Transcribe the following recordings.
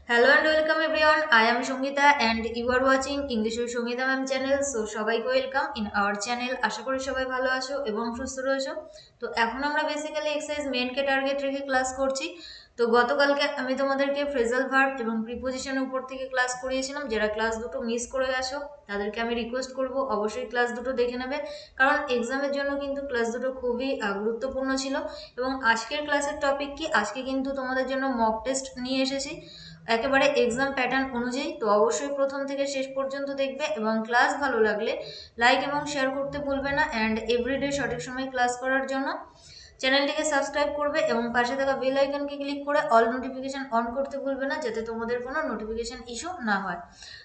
Hello and welcome everyone. I am Shongita and you are watching English with Shongita ma'am channel. So সবাইকে welcome in our channel. আশা করি সবাই ভালো আছো এবং সুস্থ রয়েছো। তো এখন আমরা বেসিক্যালি এক্সারসাইজ মেনকে টার্গেট রেখে ক্লাস করছি। তো গতকালকে আমি তোমাদেরকে ফ্রেজাল ভার্ব এবং প্রিপোজিশনের উপর থেকে ক্লাস করিয়েছিলাম। যারা ক্লাস দুটো মিস করে গেছো তাদেরকে আমি রিকোয়েস্ট করব অবশ্যই ক্লাস দুটো দেখে নেবে, কারণ এক্সামের জন্য কিন্তু ক্লাস দুটো খুবই গুরুত্বপূর্ণ ছিল। এবং আজকের ক্লাসের টপিক কি, আজকে কিন্তু তোমাদের জন্য মক টেস্ট নিয়ে এসেছি একেবারে এক্সাম প্যাটার্ন অনুযায়ী। তো অবশ্যই প্রথম থেকে শেষ পর্যন্ত দেখবে এবং ক্লাস ভালো লাগলে লাইক এবং শেয়ার করতে ভুলবে না। অ্যান্ড এভরিডে সঠিক সময় ক্লাস করার জন্য চ্যানেলটিকে সাবস্ক্রাইব করবে এবং পাশে থাকা বেল আইকনকে ক্লিক করে অল নোটিফিকেশন অন করতে ভুলবে না, যাতে তোমাদের কোনো নোটিফিকেশন ইস্যু না হয়।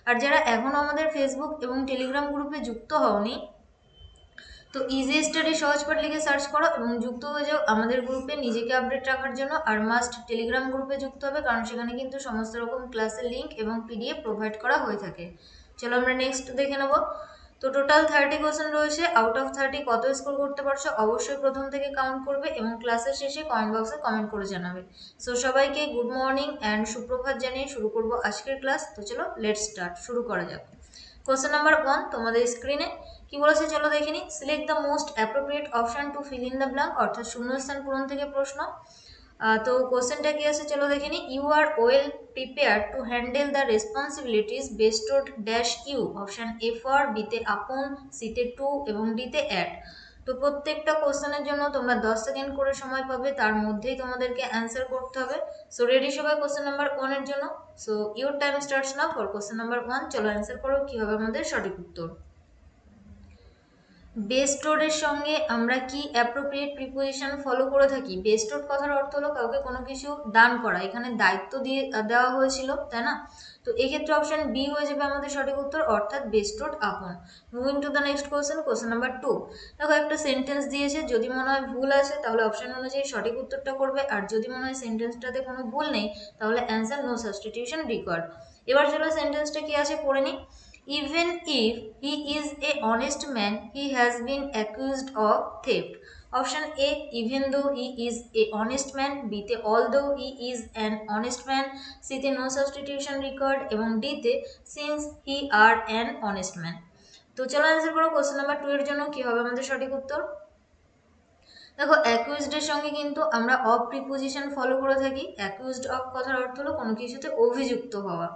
আর যারা এখনও আমাদের ফেসবুক এবং টেলিগ্রাম গ্রুপে যুক্ত হওনি, তো ইজি স্টাডি সহজপাঠ লিখে সার্চ করো এবং যুক্ত হয়ে যাও আমাদের গ্রুপে নিজেকে আপডেট রাখার জন্য। আর মাস্ট টেলিগ্রাম গ্রুপে যুক্ত হবে, কারণ সেখানে কিন্তু সমস্ত রকম ক্লাসের লিঙ্ক এবং পিডিএফ প্রোভাইড করা হয়ে থাকে। চলো আমরা নেক্সট দেখে নেব। তো টোটাল 30 কোশ্চেন রয়েছে। আউট অফ 30 কত স্কোর করতে পারছো অবশ্যই প্রথম থেকে কাউন্ট করবে এবং ক্লাসের শেষে কমেন্ট বক্সে কমেন্ট করে জানাবে। সো সবাইকে গুড মর্নিং অ্যান্ড সুপ্রভাত জানিয়ে শুরু করব আজকের ক্লাস। তো চলো লেটস স্টার্ট, শুরু করা যাক। কোশ্চেন নাম্বার 1 তোমাদের স্ক্রিনে কি বলেছে চলো দেখে নিই। Select the most appropriate option to fill in the blank, অর্থাৎ শূন্যস্থান পূরণ থেকে প্রশ্ন। তো কোশ্চেনটা কি আছে চলো দেখে নিই। You are well prepared to handle the responsibilities vested dash you. Option A for, বিতে আপন, সিতে টু এবং ডিতে অ্যাট। তো প্রত্যেকটা কোশ্চেনের জন্য তোমরা 10 সেকেন্ড করে সময় পাবে, তার মধ্যেই তোমাদেরকে অ্যান্সার করতে হবে। সো রেডি সবাই কোশ্চেন নাম্বার 1 এর জন্য? So your time starts now for question number 1। চলো অ্যান্সার করো কি হবে আমাদের সঠিক উত্তর। বেস্টোডের সঙ্গে আমরা কি অ্যাপ্রোপ্রিয়েট প্রিপোজিশন ফলো করে থাকি? বেস্টোড কথার অর্থ হলো কাউকে কোনো কিছু দান করা, এখানে দায়িত্ব দিয়ে দেওয়া হয়েছিল, তাই না? তো এক্ষেত্রে অপশন বি হয়ে যাবে আমাদের সঠিক উত্তর, অর্থাৎ বেস্টোড আপন। Moving to the next question, question number 2। দেখো একটা সেন্টেন্স দিয়েছে, যদি মনে হয় ভুল আছে তাহলে অপশন অনুযায়ী সঠিক উত্তরটা করবে, আর যদি মনে হয় সেন্টেন্সটাতে কোনো ভুল নেই তাহলে অ্যান্সার নো সাবস্টিটিউশন রিকোয়ার্ড। এবার চলো সেন্টেন্সটা কি আছে পড়ে নিই। Even if he is a honest man, he has been accused of theft. Option A, even though he is a honest man. B তে although he is an honest man. C তে no substitution required এবং D তে since he are an honest man. তো চলো answer করো question number 2 এর জন্য কি হবে আমাদের সঠিক উত্তর। দেখো অ্যাকিউজড এর সঙ্গে কিন্তু আমরা অফ প্রিপোজিশন ফলো করে থাকি। অ্যাকিউজড অফ কথার অর্থ হলো কোনো কিছুতে অভিযুক্ত হওয়া।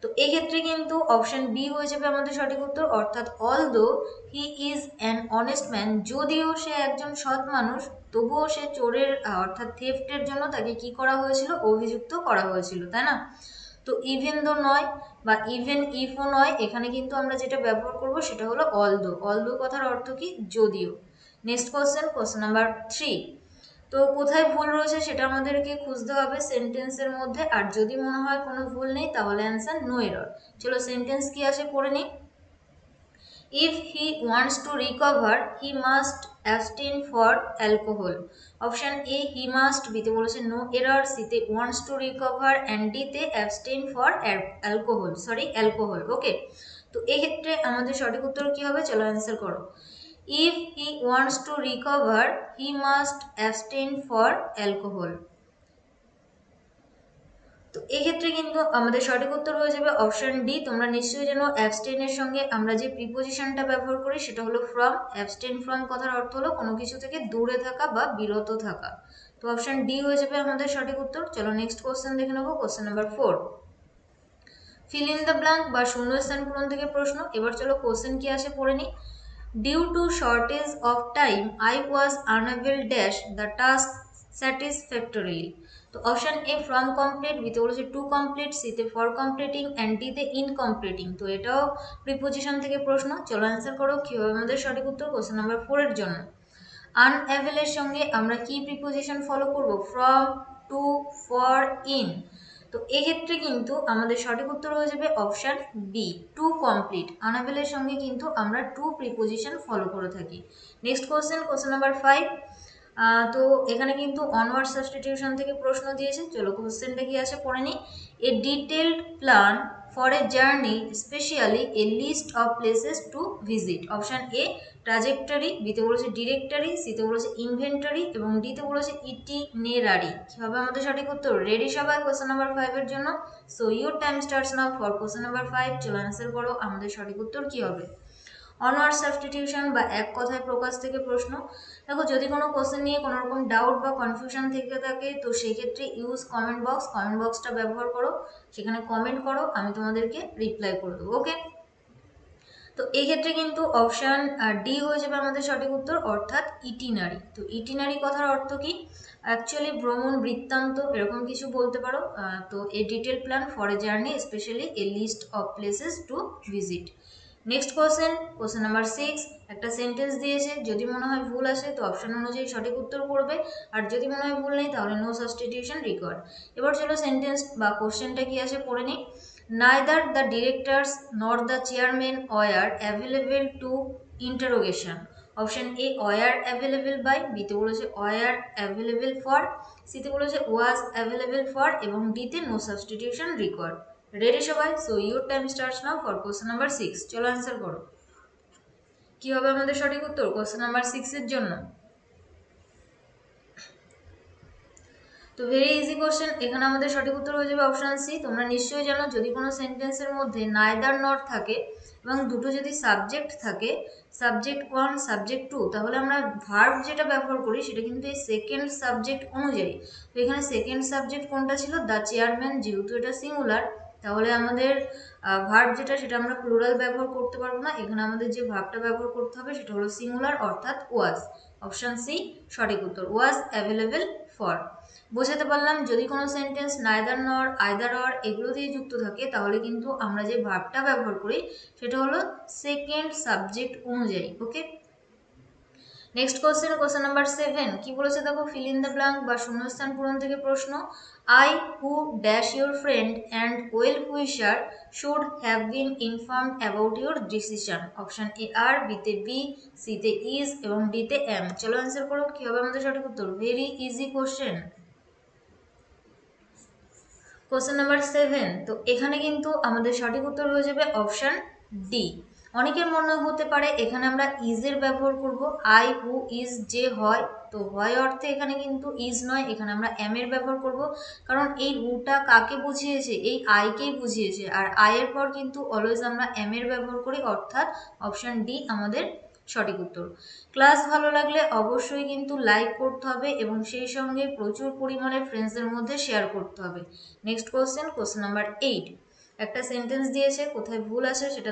তো এক্ষেত্রে কিন্তু অপশন বি হয়ে যাবে আমাদের সঠিক উত্তর, অর্থাৎ although he is an honest man. যদিও সে একজন সৎ মানুষ, তবুও সে চোরের অর্থাৎ থেফটের জন্য তাকে কি করা হয়েছিল, অভিযুক্ত করা হয়েছিল, তাই না? তো ইভেন দো নয় বা ইভেন ইফও নয়, এখানে কিন্তু আমরা যেটা ব্যবহার করব সেটা হলো অলদো। অলদো কথার অর্থ কি, যদিও। Next question, question number 3। তো কোথায় ভুল রয়েছে সেটা আমাদেরকে খুঁজতে হবে সেন্টেন্সের মধ্যে, আর যদি মনে হয় কোনো ভুল নেই তাহলে অ্যান্সার নো এরর। চলো সেন্টেন্স কি আছে পড়ে নিই। If he wants to recover, he must abstain for alcohol. Option A, he must, B তে বলেছে no error, C তে wants to recover and D তে abstain for alcohol. ওকে, তো এক্ষেত্রে আমাদের সঠিক উত্তর কি হবে চলো অ্যান্সার করো। If he wants to recover, he must abstain for alcohol. তো এক্ষেত্রে কিন্তু আমাদের সঠিক উত্তর হয়ে যাবে অপশন ডি। তোমরা নিশ্চয়ই জানো অ্যাবস্টেইনের সঙ্গে আমরা যে প্রিপোজিশনটা ব্যবহার করি সেটা হলো ফ্রম। অ্যাবস্টেইন ফ্রম কথার অর্থ হলো কোনো কিছু থেকে দূরে থাকা বা বিরত থাকা। তো অপশন ডি হয়ে যাবে আমাদের সঠিক উত্তর। চলো নেক্সট কোশ্চেন দেখে নেবো, question number 4। Feel in the blank বা শূন্যস্থান পূরণ থেকে প্রশ্ন। এবার চলো কোশ্চেন কি আসে পড়ে নিই। Due to shortage of time I was unable dash the task satisfactorily. তো অপশন এ ফ্রম কমপ্লিট, বিতে বলেছে টু কমপ্লিট, সিতে ফর কমপ্লিটিং অ্যান্ড ডিতে ইনকমপ্লিটিং। তো এটাও প্রিপোজিশন থেকে প্রশ্ন। চলো অ্যান্সার করো কি হবে আমাদের সঠিক উত্তর কোশ্চেন নাম্বার 4 এর জন্য। আনএভেলের সঙ্গে আমরা কি প্রিপোজিশন ফলো করব, ফ্রম, টু, ফর, ইন। তো এক্ষেত্রে কিন্তু আমাদের সঠিক উত্তর হয়ে যাবে অপশন বি, টু কমপ্লিট। আনএভেলের সঙ্গে কিন্তু আমরা টু প্রিপোজিশন ফলো করে থাকি। Next question, question number 5। তো এখানে কিন্তু অনওয়ার্ড সাবস্টিটিউশন থেকে প্রশ্ন দিয়েছে। চলো কোশ্চেনটা কি আছে পড়ে নিই। A detailed plan for a journey, especially a list of places to visit. Option A trajectory, বিতে বলেছে ডিরেক্টরি, সিতে বলেছে ইনভেন্টরি এবং ডিতে বলেছে ইটিনেরারি। কি হবে আমাদের সঠিক উত্তর? রেডি সবাই কোশ্চেন নাম্বার 5 এর জন্য? So your time starts now for question number 5। চলো অ্যান্সার করো আমাদের সঠিক উত্তর কি হবে। অনওয়ার্ড সাবস্টিটিউশন বা এক কথায় প্রকাশ থেকে প্রশ্ন। দেখো যদি কোনো কোশ্চেন নিয়ে কোনো রকম ডাউট বা কনফিউশন থেকে থাকে তো সেই ক্ষেত্রে ইউজ কমেন্ট বক্স, কমেন্ট বক্সটা ব্যবহার করো, সেখানে কমেন্ট করো, আমি তোমাদেরকে রিপ্লাই করে দেবো। ওকে, তো এই ক্ষেত্রে কিন্তু অপশান ডি হয়ে যাবে আমাদের সঠিক উত্তর, অর্থাৎ ইটিনারি। তো ইটিনারি কথার অর্থ কি? অ্যাকচুয়ালি ভ্রমণ বৃত্তান্ত এরকম কিছু বলতে পারো। তো a detail plan for a journey, specially a list of places to visit. Next question number 6। একটা সেন্টেন্স দিয়েছে, যদি মনে হয় ভুল আসে তো অপশন অনুযায়ী সঠিক উত্তর করবে, আর যদি মনে হয় ভুল নেই তাহলে নো সাবস্টিটিউশন রিকোয়ার্ড। এবার চলো সেন্টেন্স বা কোশ্চেনটা কি আছে পড়ে নিই। Neither the directors nor the chairman were available to interrogation. Option A were available by, বিতে বলেছে were available for, সিতে বলেছে was available for এবং ডিতে নো সাবস্টিটিউশন রিকোয়ার্ড। রেডি সবাই? So your time starts now for question number 6। চলো answer করো। কি হবে আমাদের সঠিক উত্তর কোশ্চেন নাম্বার 6 এর জন্য? তো ভেরি ইজি কোশ্চেন, এখানে আমাদের সঠিক উত্তর হয়ে যাবে অপশন সি। তোমরা নিশ্চয়ই জানো যদি কোনো সেন্টেন্সের মধ্যে নাইদার নট থাকে এবং দুটো যদি সাবজেক্ট থাকে, সাবজেক্ট 1 সাবজেক্ট 2, তাহলে আমরা ভার্ব যেটা ব্যবহার করি সেটা কিন্তু এই সেকেন্ড সাবজেক্ট অনুযায়ী। তো এখানে সেকেন্ড সাবজেক্ট কোনটা ছিল? The chairman. যেহেতু এটা সিঙ্গুলার তাহলে আমাদের ভার্ব যেটা সেটা আমরা প্লুরাল ব্যবহার করতে পারবো না, এখানে আমাদের যে ভার্বটা ব্যবহার করতে হবে সেটা হলো সিঙ্গুলার, অর্থাৎ ওয়াজ। অপশন সি সঠিক উত্তর, ওয়াজ অ্যাভেলেবেল ফর। বোঝাতে পারলাম যদি কোনো সেন্টেন্স নাইদার নর, আইদার অর এগুলো দিয়ে যুক্ত থাকে তাহলে কিন্তু আমরা যে ভার্বটা ব্যবহার করি সেটা হলো সেকেন্ড সাবজেক্ট অনুযায়ী। ওকে, নেক্সট কোশ্চেন নাম্বার 7 কি বলেছে দেখো, ফিল ইন দ্য ব্ল্যাঙ্ক বা শূন্যস্থান পূরণ থেকে প্রশ্ন। I who dash your friend and well wisher should have been informed about your decision. Option A are, বিতে বি, সিতে ইজ এবং ডিতে এম। চলো অ্যান্সার করো, কি হবে আমাদের সঠিক উত্তর? Very easy question. Question number 7, তো এখানে কিন্তু আমাদের সঠিক উত্তর হয়ে যাবে অপশন ডি। অনেকের মনে হতে পারে এখানে আমরা ইজের ব্যবহার করব, আই হু ইজ যে হয়, তো হয় অর্থে এখানে কিন্তু ইজ নয়, এখানে আমরা এম এর ব্যবহার করব, কারণ এই হুটা কাকে বুঝিয়েছে? এই আইকেই বুঝিয়েছে, আর আয়ের পর কিন্তু অলওয়েজ আমরা এম এর ব্যবহার করি, অর্থাৎ অপশন ডি আমাদের সঠিক উত্তর। ক্লাস ভালো লাগলে অবশ্যই কিন্তু লাইক করতে হবে এবং সেই সঙ্গে প্রচুর পরিমাণে ফ্রেন্ডসদের মধ্যে শেয়ার করতে হবে। Next question number 8। একটা সেন্টেন্স দিয়েছে, কোথায় ভুল আছে সেটা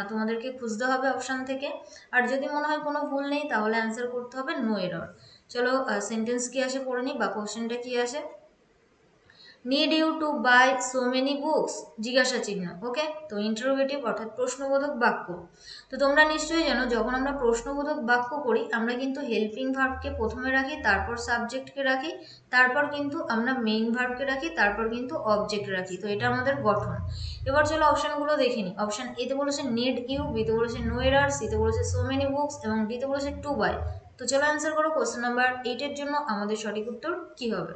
তোমাদেরকে খুঁজতে হবে অপশান থেকে, আর যদি মনে হয় কোনো ভুল নেই তাহলে অ্যান্সার করতে হবে নো এরর। চলো সেন্টেন্স কি আছে পড়ে নিই বা কোশ্চেনটা কি আছে। Need you to buy so many books, জিজ্ঞাসা চিহ্ন। ওকে, তো ইন্টারোগেটিভ অর্থাৎ প্রশ্নবোধক বাক্য। তো তোমরা নিশ্চয়ই জানো যখন আমরা প্রশ্নবোধক বাক্য করি আমরা কিন্তু হেল্পিং ভার্বকে প্রথমে রাখি, তারপর সাবজেক্টকে রাখি, তারপর কিন্তু আমরা মেইন ভার্বকে রাখি, তারপর কিন্তু অবজেক্ট রাখি। তো এটা আমাদের গঠন। এবার চলো অপশানগুলো দেখে নিই। অপশান এতে বলেছে নিড ইউ, বিতে বলেছে নো এরার, সিতে বলেছে সো মেনি বুকস এবং ডিতে বলেছে টু বাই। তো চলো অ্যান্সার করো কোশ্চেন নাম্বার 8 এর জন্য আমাদের সঠিক উত্তর কি হবে।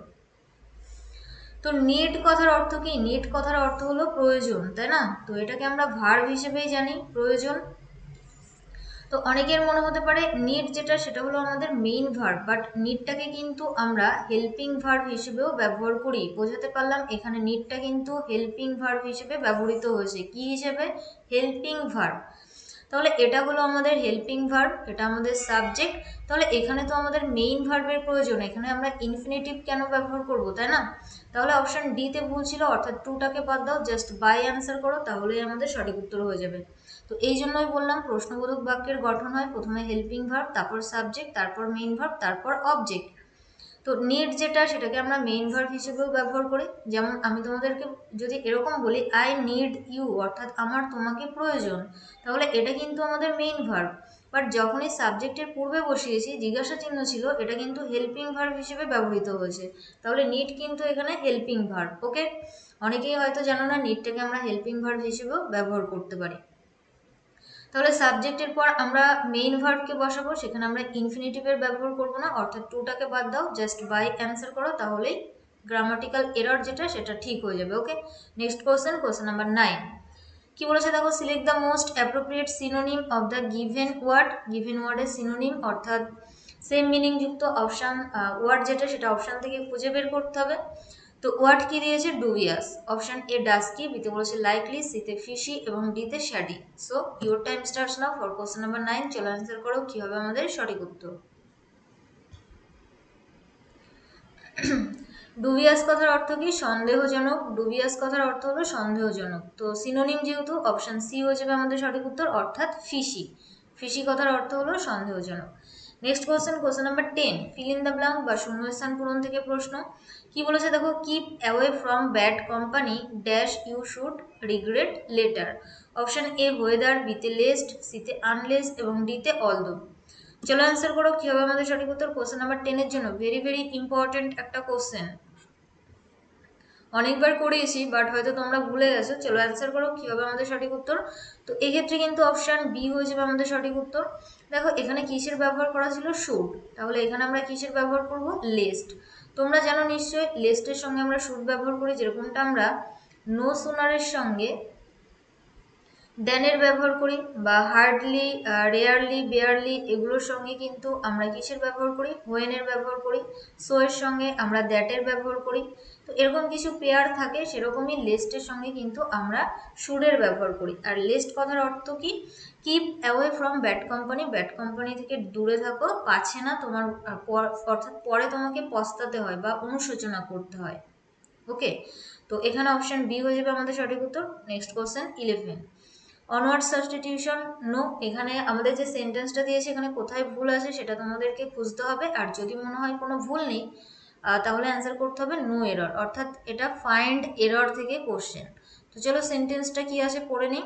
তো নিড কথার অর্থ কি? নিড কথার অর্থ হলো প্রয়োজন, তাই না? তো এটাকে আমরা ভার্ব হিসেবেই জানি, প্রয়োজন। তো অনেকের মনে হতে পারে নিড যেটা সেটা হলো আমাদের মেইন ভার্ব, বাট নিডটাকে কিন্তু আমরা হেল্পিং ভার্ব হিসেবেও ব্যবহার করি। বোঝাতে পারলাম এখানে নিডটা কিন্তু হেল্পিং ভার্ব হিসেবে ব্যবহৃত হয়েছে। কি হিসেবে? Helping verb. তাহলে এটা হলো আমাদের হেল্পিং ভার্ব, এটা আমাদের সাবজেক্ট। তাহলে এখানে তো আমাদের মেইন ভার্বের প্রয়োজন, এখানে আমরা ইনফিনিটিভ কেন ব্যবহার করব, তাই না? তাহলে অপশন ডিতে ভুল ছিল, অর্থাৎ টুটাকে বাদ দাও, জাস্ট বাই অ্যান্সার করো, তাহলেই আমাদের সঠিক উত্তর হয়ে যাবে। তো এই জন্যই বললাম প্রশ্নবোধক বাক্যের গঠন হয় প্রথমে হেল্পিং ভার্ব, তারপর সাবজেক্ট, তারপর মেইন ভার্ব, তারপর অবজেক্ট। তো নিড যেটা সেটাকে আমরা মেইন ভার্ব হিসেবেও ব্যবহার করি। যেমন আমি তোমাদেরকে যদি এরকম বলি আই নিড ইউ, অর্থাৎ আমার তোমাকে প্রয়োজন, তাহলে এটা কিন্তু আমাদের মেইন ভার্ব। বাট যখন এই সাবজেক্টের পূর্বে বসিয়েছি জিজ্ঞাসা চিহ্ন ছিল, এটা কিন্তু হেল্পিং ভার্ব হিসেবে ব্যবহৃত হয়েছে। তাহলে নিড কিন্তু এখানে হেল্পিং ভার্ব। ওকে, অনেকেই হয়তো জানো না নিডটাকে আমরা হেল্পিং ভার্ব হিসেবেও ব্যবহার করতে পারি। তাহলে সাবজেক্টের পর আমরা মেইন ভার্বকে বসাবো, সেখানে আমরা ইনফিনিটিভের ব্যবহার করব না, অর্থাৎ টুটাকে বাদ দাও, জাস্ট বাই অ্যান্সার করো, তাহলেই গ্রামাটিক্যাল এরর যেটা সেটা ঠিক হয়ে যাবে। ওকে, নেক্সট কোশ্চেন নাম্বার 9 কি বলেছে দেখো, select the most appropriate synonym of the given word. Given ওয়ার্ডের সিনোনিম অর্থাৎ সেম মিনিং যুক্ত অপশান ওয়ার্ড যেটা সেটা অপশান থেকে খুঁজে বের করতে হবে। তো ওয়ার্ড কি দিয়েছে, ডুবিয়াস। অপশন এ ডাস্কি, বিতে বলেছে লাইকলি, সিতে ফিশি এবং ডিতে shady. So your time starts now for question number 9। চলো অ্যান্সার করো কি হবে আমাদের সঠিক উত্তর। ডুবিয়াস কথার অর্থ কি, সন্দেহজনক। ডুবিয়াস কথার অর্থ হলো সন্দেহজনক। তো সিনোনিম যেহেতু অপশন সি হয়ে যাবে আমাদের সঠিক উত্তর, অর্থাৎ ফিশি। ফিশি কথার অর্থ হলো সন্দেহজনক। Next question number 10 fill in the blank বা শূন্যস্থান পূরণ থেকে প্রশ্ন। কি বলেছে দেখো, keep away from bad company dash you should regret later. Option A whether, বিতে লেস্ট, সিতে আনলেস এবং ডিতে অলদো। চলো অ্যান্সার করো কি হবে আমাদের সঠিক উত্তর। কোশ্চেন নাম্বার 10 এর জন্য ভেরি ভেরি ইম্পর্টেন্ট একটা কোশ্চেন, অনেকবার করিয়েছি বাট হয়তো তোমরা ভুলে গেছো। চলো অ্যান্সার করো কি হবে আমাদের সঠিক উত্তর। তো এক্ষেত্রে কিন্তু অপশান বি হয়ে যাবে আমাদের সঠিক উত্তর। দেখো এখানে কিসের ব্যবহার করা ছিল, শুড, তাহলে এখানে আমরা কিসের ব্যবহার করব, লেস্ট। তোমরা জানো নিশ্চয়ই লেস্টের সঙ্গে আমরা শুড ব্যবহার করি, যেরকমটা আমরা নো সুনারের সঙ্গে দেনের ব্যবহার করি, বা হার্ডলি, রেয়ারলি, বেয়ারলি এগুলোর সঙ্গে কিন্তু আমরা কিসের ব্যবহার করি, হোয়েনের ব্যবহার করি। সো এর সঙ্গে আমরা দ্যাটের ব্যবহার করি। তো এরকম কিছু পেয়ার থাকে, সেরকমই লেস্টের সঙ্গে কিন্তু আমরা শুডের ব্যবহার করি। আর লেস্ট কথার অর্থ কি, keep away from bad company, bad company থেকে দূরে থাকো, পাচ্ছে না তোমার, অর্থাৎ পরে তোমাকে পস্তাতে হয় বা অনুশোচনা করতে হয়। ওকে, তো এখানে অপশন বি হয়ে যাবে আমাদের সঠিক উত্তর। Next question 11 onward substitution no. এখানে আমাদের যে সেন্টেন্সটা দিয়েছে এখানে কোথায় ভুল আছে সেটা তোমাদেরকে খুঁজতে হবে। আর যদি মনে হয় কোনো ভুল নেই তাহলে অ্যান্সার করতে হবে নো এরর, অর্থাৎ এটা ফাইন্ড এরর থেকে কোশ্চেন। তো চলো সেন্টেন্সটা কি আছে পড়ে নিই।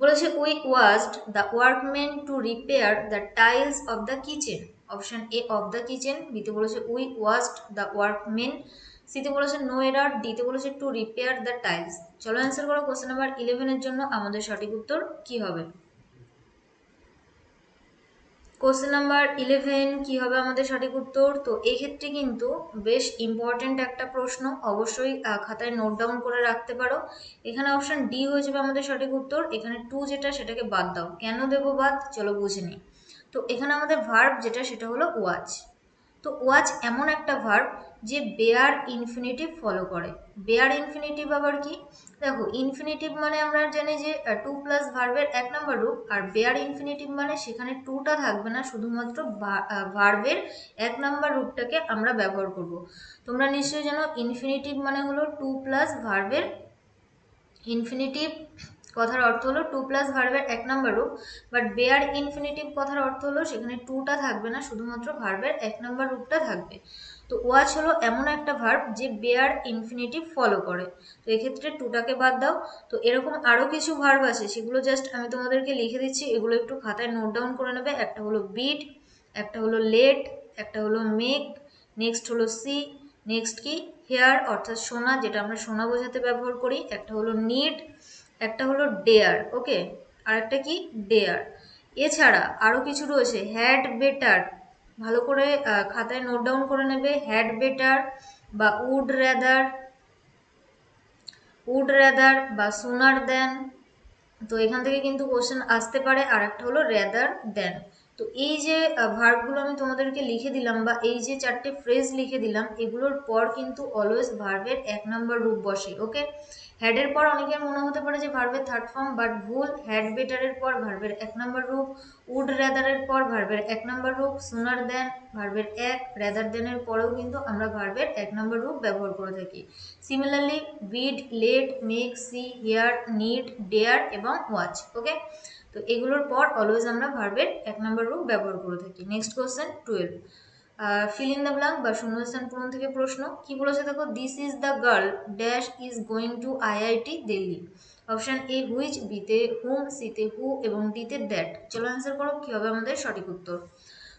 বলেছে we ওয়াজড the workman to repair the tiles of the kitchen. Option A of the kitchen, বিতে বলেছে উই ওয়াজড দ্য ওয়ার্কম্যান, সিতে বলেছে নো এরার, ডিতে বলেছে টু রিপেয়ার দ্য টাইলস। চলো অ্যান্সার করো কোশ্চেন নাম্বার 11 এর জন্য আমাদের সঠিক উত্তর কি হবে। কোশ্চেন নাম্বার 11 কি হবে আমাদের সঠিক উত্তর। তো এই ক্ষেত্রে কিন্তু বেশ ইম্পর্টেন্ট একটা প্রশ্ন, অবশ্যই খাতায় নোট ডাউন করে রাখতে পারো। এখানে অপশন ডি হয়ে যাবে আমাদের সঠিক উত্তর। এখানে টু যেটা সেটাকে বাদ দাও, কেন দেবো বাদ চলো বুঝে নিই। তো এখানে আমাদের ভার্ব যেটা সেটা হলো ওয়াচ। তো ওয়াচ এমন একটা ভার্ব যে বেয়ার ইনফিনিটিভ ফলো করে। বেয়ার ইনফিনিটিভ আবার কি, দেখো ইনফিনিটিভ মানে আমরা জানি যে টু প্লাস ভার্বের এক নম্বর রূপ, আর বেয়ার ইনফিনিটিভ মানে সেখানে টুটা থাকবে না, শুধুমাত্র ভার্বের এক নম্বর রূপটাকে আমরা ব্যবহার করব। তোমরা নিশ্চয়ই জানো ইনফিনিটিভ মানে হলো টু প্লাস ভার্বের, ইনফিনিটিভ কথার অর্থ হলো টু প্লাস ভার্বের এক নম্বর রূপ। বাট বেয়ার ইনফিনিটিভ কথার অর্থ হলো সেখানে টুটা থাকবে না, শুধুমাত্র ভার্বের এক নম্বর রূপটা থাকবে। তো ওয়াচ হলো এমন একটা ভার্ব যে বেয়ার ইনফিনিটিভ ফলো করে। তো এক্ষেত্রে টুটাকে বাদ দাও। তো এরকম আরও কিছু ভার্ব আছে, সেগুলো জাস্ট আমি তোমাদেরকে লিখে দিচ্ছি, এগুলো একটু খাতায় নোট ডাউন করে নেবে। একটা হলো বিট, একটা হলো লেট, একটা হলো মেক, নেক্সট হলো সি, নেক্সট কি হেয়ার অর্থাৎ সোনা, যেটা আমরা সোনা বোঝাতে ব্যবহার করি, একটা হলো নিড, একটা হলো ডেয়ার। ওকে, আর একটা কি ডেয়ার। এছাড়া আরও কিছু রয়েছে, হ্যাড বেটার, ভালো করে খাতায় নোট ডাউন করে নেবে। হ্যাড বেটার বা উড রেদার বা সুনার দেন। তো এখান থেকে কিন্তু কোশ্চেন আসতে পারে। আর একটা হলো রেদার দেন। তো এই যে ভার্বগুলো আমি তোমাদেরকে লিখে দিলাম, বা এই যে চারটে ফ্রেজ লিখে দিলাম, এগুলোর পর কিন্তু অলওয়েজ ভার্বের এক নম্বর রূপ বসে। ওকে, হ্যাডের পর অনেকের মনে হতে পারে যে ভার্বের থার্ড ফর্ম, বাট ভুল। হ্যাড বেটারের পর ভার্বের এক নম্বর রূপ, উড রেদারের পর ভার্বের এক নম্বর রূপ, সুনার দেন ভার্বের এক, রেদার দেনের পরেও কিন্তু আমরা ভার্বের এক নম্বর রূপ ব্যবহার করে থাকি। Similarly bid, let, make, see, hear, need, dare এবং ওয়াচ। ওকে, তো এগুলোর পর অলওয়েজ আমরা ভার্বের এক নম্বর রূপ ব্যবহার করে থাকি। Next question 12 feel in the blank বা শূন্যস্থান পূরণ থেকে প্রশ্ন। কি বলেছে দেখো, this is the girl dash is going to IIT Delhi. Option A which, বিতে হুম, সিতে হু এবং ডিতে দ্যাট। চলো অ্যান্সার করো কি হবে আমাদের সঠিক উত্তর।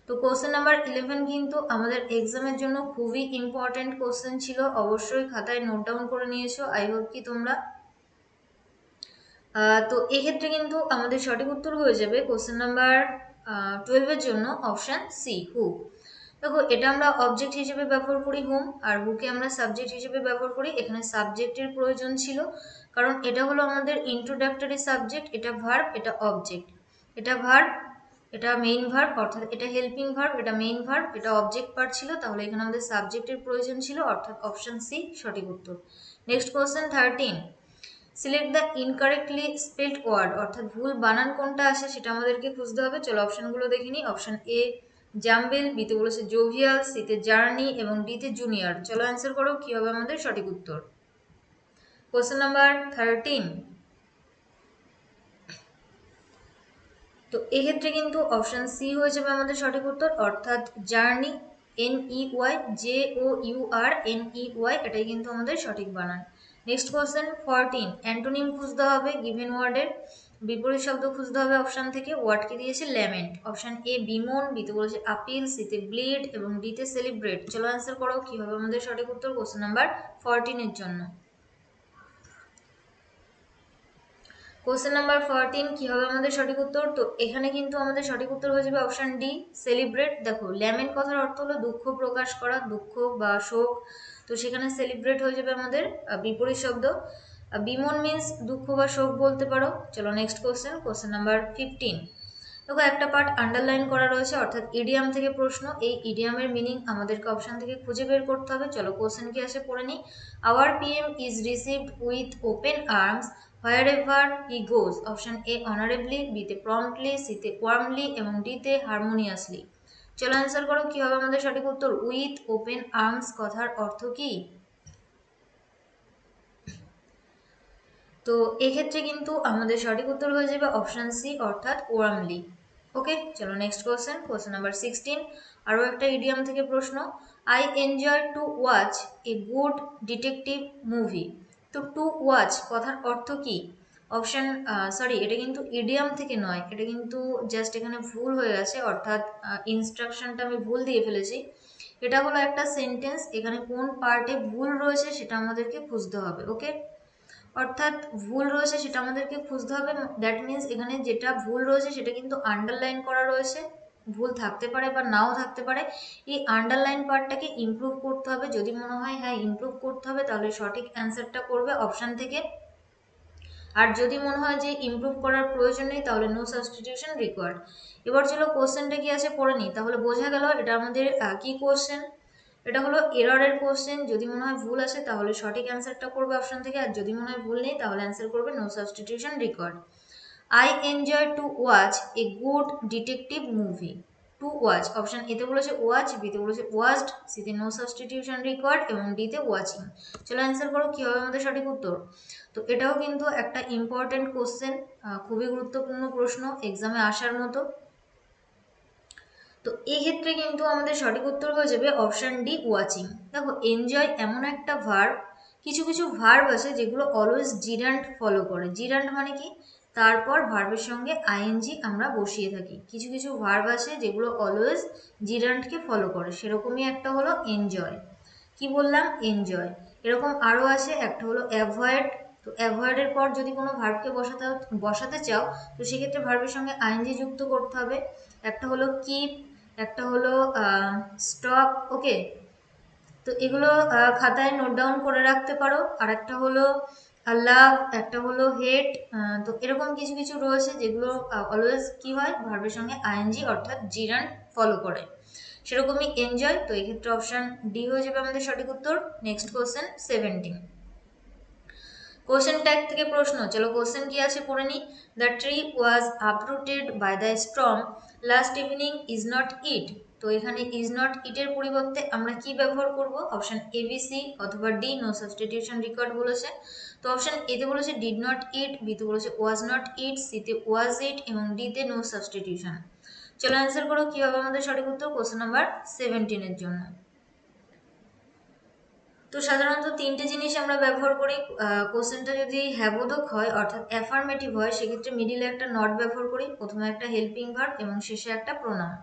তো কোশ্চেন নাম্বার 11 কিন্তু আমাদের এক্সামের জন্য খুবই ইম্পর্টেন্ট কোশ্চেন ছিল, অবশ্যই খাতায় নোট ডাউন করে নিয়েছো। আই হোপ কি তোমরা। তো এক্ষেত্রে কিন্তু আমাদের সঠিক উত্তর হয়ে যাবে কোশ্চেন নাম্বার 12 এর জন্য অপশান সি হু। দেখো এটা আমরা অবজেক্ট হিসেবে ব্যবহার করি হুম, আর হুকে আমরা সাবজেক্ট হিসেবে ব্যবহার করি। এখানে সাবজেক্টের প্রয়োজন ছিল, কারণ এটা হলো আমাদের ইন্ট্রোডাক্টরি সাবজেক্ট, এটা ভার্ব, এটা অবজেক্ট, এটা ভার্ব, এটা মেইন ভার্ব, অর্থাৎ এটা হেল্পিং ভার্ব, এটা মেইন ভার্ব, এটা অবজেক্ট পার্ট ছিল, তাহলে এখানে আমাদের সাবজেক্টের প্রয়োজন ছিল, অর্থাৎ অপশন সি সঠিক উত্তর। Next question 13, select the incorrectly spelled word, অর্থাৎ ভুল বানান কোনটা আসে সেটা আমাদেরকে খুঁজতে হবে। চলো অপশনগুলো দেখে নিই। অপশন এ জাম্বেল, বিতে বলেছে জোভিয়াল, সিতে জার্নি এবং ডিতে জুনিয়র। চলো অ্যান্সার করো, কি হবে আমাদের সঠিক উত্তর। কোশ্চেন নাম্বার 13, তো এক্ষেত্রে কিন্তু অপশন সি হয়ে যাবে আমাদের সঠিক উত্তর, অর্থাৎ জার্নি, NEY, JOURNEY, এটাই কিন্তু আমাদের সঠিক বানান। নেক্সট কোশ্চেন 14, অ্যান্টোনিম খুঁজতে হবে গিভেন ওয়ার্ডের, বিপরীত শব্দ খুঁজতে হবে অপশন থেকে। ওয়ার্ডকে দিয়েছে ল্যামেন্ট। অপশন এ বিমন, বিতে বলেছে আপিল, সিতে ব্লিড এবং ডিতে সেলিব্রেট। চলো অ্যান্সার করো, কি হবে আমাদের সঠিক উত্তর কোশ্চেন নাম্বার 14 এর জন্য। কোশ্চেন নাম্বার 14, কি হবে আমাদের সঠিক উত্তর। তো এখানে কিন্তু আমাদের সঠিক উত্তর হয়ে যাবে অপশন ডি সেলিব্রেট। দেখো ল্যামেন্ট কথার অর্থ হলো দুঃখ প্রকাশ করা, দুঃখ বা শোক, তো সেখানে সেলিব্রেট হয়ে যাবে আমাদের বিপরীত শব্দ। বিমন মিন্স দুঃখ বা শোক বলতে পারো। চলো নেক্সট কোশ্চেন, কোশ্চেন নাম্বার 15, দেখো একটা পার্ট আন্ডারলাইন করা রয়েছে, অর্থাৎ ইডিয়াম থেকে প্রশ্ন। এই ইডিয়ামের মিনিং আমাদেরকে অপশন থেকে খুঁজে বের করতে হবে। চলো কোশ্চেন কি আসে পড়ে নিই। Our PM is received with open arms wherever he goes. Option A honourably, বিতে প্রম্পটলি, সিতে ওয়ার্মলি এবং ডিতে হারমোনিয়াসলি। চলো অ্যান্সার করো, কি হবে আমাদের সঠিক উত্তর। উইথ ওপেন আর্মস কথার অর্থ কি। তো এক্ষেত্রে কিন্তু আমাদের সঠিক উত্তর হয়ে যাবে অপশন সি, অর্থাৎ ওয়ার্মলি। ওকে, চলো নেক্সট কোশ্চেন, কোশ্চেন নাম্বার 16, আরও একটা ইডিয়াম থেকে প্রশ্ন। I enjoy to watch a good detective movie. তো টু ওয়াচ কথার অর্থ কি। অপশন সরি, এটা কিন্তু ইডিয়াম থেকে নয়, এটা কিন্তু জাস্ট এখানে ভুল হয়ে গেছে, অর্থাৎ ইনস্ট্রাকশনটা আমি ভুল দিয়ে ফেলেছি। এটা হলো একটা সেন্টেন্স, এখানে কোন পার্টে ভুল রয়েছে সেটা আমাদেরকে খুঁজতে হবে। ওকে, অর্থাৎ ভুল রয়েছে সেটা আমাদেরকে খুঁজতে হবে। দ্যাট মিনস এখানে যেটা ভুল রয়েছে সেটা কিন্তু আন্ডারলাইন করা রয়েছে, ভুল থাকতে পারে বা নাও থাকতে পারে। এই আন্ডারলাইন পার্টটাকে ইমপ্রুভ করতে হবে। যদি মনে হয় হ্যাঁ ইমপ্রুভ করতে হবে, তাহলে সঠিক অ্যান্সারটা করবে অপশান থেকে। আর যদি মনে হয় যে ইমপ্রুভ করার প্রয়োজন নেই, তাহলে নো সাবস্টিটিউশন রিকোয়ার্ড। এবার চলো কোশ্চেনটা কি আছে পড়ে নিই, তাহলে বোঝা গেল এটা আমাদের কি কোশ্চেন। এটা হলো এররের কোশ্চেন। যদি মনে হয় ভুল আসে তাহলে সঠিক অ্যান্সারটা করবে অপশন থেকে, আর যদি মনে হয় ভুল নেই তাহলে অ্যান্সার করবে no substitution required. I enjoy to watch a good detective movie. To watch, option এতে বলেছে ওয়াচ, বিতে বলেছে ওয়াচড, সিতে নো সাবস্টিটিউশন রিকোয়ার্ড এবং ডিতে ওয়াচিং। চলো অ্যান্সার করো, কি হবে আমাদের সঠিক উত্তর। তো এটাও কিন্তু একটা ইম্পর্টেন্ট কোশ্চেন, খুবই গুরুত্বপূর্ণ প্রশ্ন, এক্সামে আসার মতো। তো এই ক্ষেত্রে কিন্তু আমাদের সঠিক উত্তর হয়ে যাবে অপশন ডি ওয়াচিং। দেখো এনজয় এমন একটা ভার্ব, কিছু কিছু ভার্ব আছে যেগুলো অলওয়েজ জিরান্ট ফলো করে। জিরান্ট মানে কি, তারপর ভার্বের সঙ্গে আইএনজি আমরা বসিয়ে থাকি। কিছু কিছু ভার্ব আছে যেগুলো অলওয়েজ জিরান্টকে ফলো করে, সেরকমই একটা হলো এনজয়। কি বললাম, এনজয়। এরকম আরও আছে, একটা হলো অ্যাভয়েড। তো অ্যাভয়েডের পর যদি কোনো ভার্বকে বসাতে চাও, তো সেক্ষেত্রে ভার্বের সঙ্গে আইএনজি যুক্ত করতে হবে। একটা হলো কিপ, একটা হলো স্টপ। ওকে, তো এগুলো খাতায় নোট ডাউন করে রাখতে পারো। আর একটা হলো লাভ, একটা হলো হেট। তো এরকম কিছু কিছু রয়েছে যেগুলো অলওয়েজ কি হয়, ভার্বের সঙ্গে আইএনজি অর্থাৎ জিরান্ট ফলো করে, সেরকমই এনজয়। তো এক্ষেত্রে অপশন ডি হয়ে যাবে আমাদের সঠিক উত্তর। নেক্সট কোশ্চেন 17, কোশ্চেন ট্যাগ থেকে প্রশ্ন। চলো কোশ্চেন কি আছে পড়ে নি। The tree was uprooted by the storm last evening is not it. তো এখানে ইজ নট ইটের পরিবর্তে আমরা কি ব্যবহার করব। অপশন এবিসি অথবা ডি নো সাবস্টিটিউশন রিকোয়ার্ড বলেছে। তো অপশন এতে বলেছে ডিড নট ইট, বিতে বলেছে ওয়াজ নট ইট, সিতে ওয়াজ ইট এবং ডিতে নো সাবস্টিটিউশন। চলো অ্যান্সার করো, কি হবে আমাদের সঠিক উত্তর কোশ্চেন নাম্বার 17 এর জন্য। তো সাধারণত তিনটে জিনিস আমরা ব্যবহার করি। কোশ্চেনটা যদি হ্যাবোধক হয় অর্থাৎ অ্যাফার্মেটিভ হয়, সেক্ষেত্রে মিডিলে একটা নট ব্যবহার করি, প্রথমে একটা হেল্পিং ভার্ব এবং শেষে একটা প্রোনাউন।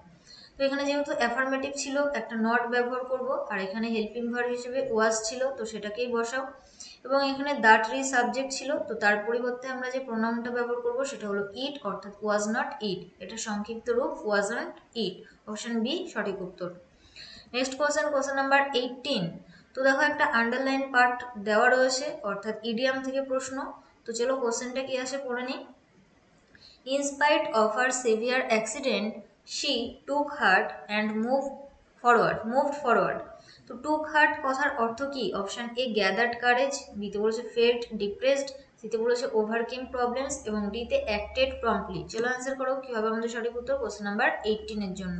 তো এখানে যেহেতু অ্যাফার্মেটিভ ছিল, একটা নট ব্যবহার করব, আর এখানে হেল্পিং ভার্ব হিসেবে ওয়াজ ছিল, তো সেটাকেই বসাও। এবং এখানে দ্য ট্রি সাবজেক্ট ছিল, তো তার পরিবর্তে আমরা যে প্রোনাউনটা ব্যবহার করব সেটা হলো ইট, অর্থাৎ ওয়াজ নট ইট। এটা সংক্ষিপ্ত রূপ ওয়াজন্ট ইট। অপশন বি সঠিক উত্তর। Next question number 18। তো দেখো একটা আন্ডারলাইন পার্ট দেওয়া রয়েছে, অর্থাৎ ইডিয়াম থেকে প্রশ্ন। তো চলো কোশ্চেনটা কি আসে পড়ে নিই। In spite of her severe accident, she took heart and moved forward. তো took heart কথার অর্থ কি? Option A gathered courage, B তে বলেছে felt depressed, সি তে বলেছে overcame problems এবং ডি তে acted promptly। চলো অ্যান্সার করো কি হবে আমাদের সঠিক উত্তর কোশ্চেন নাম্বার 18 এর জন্য।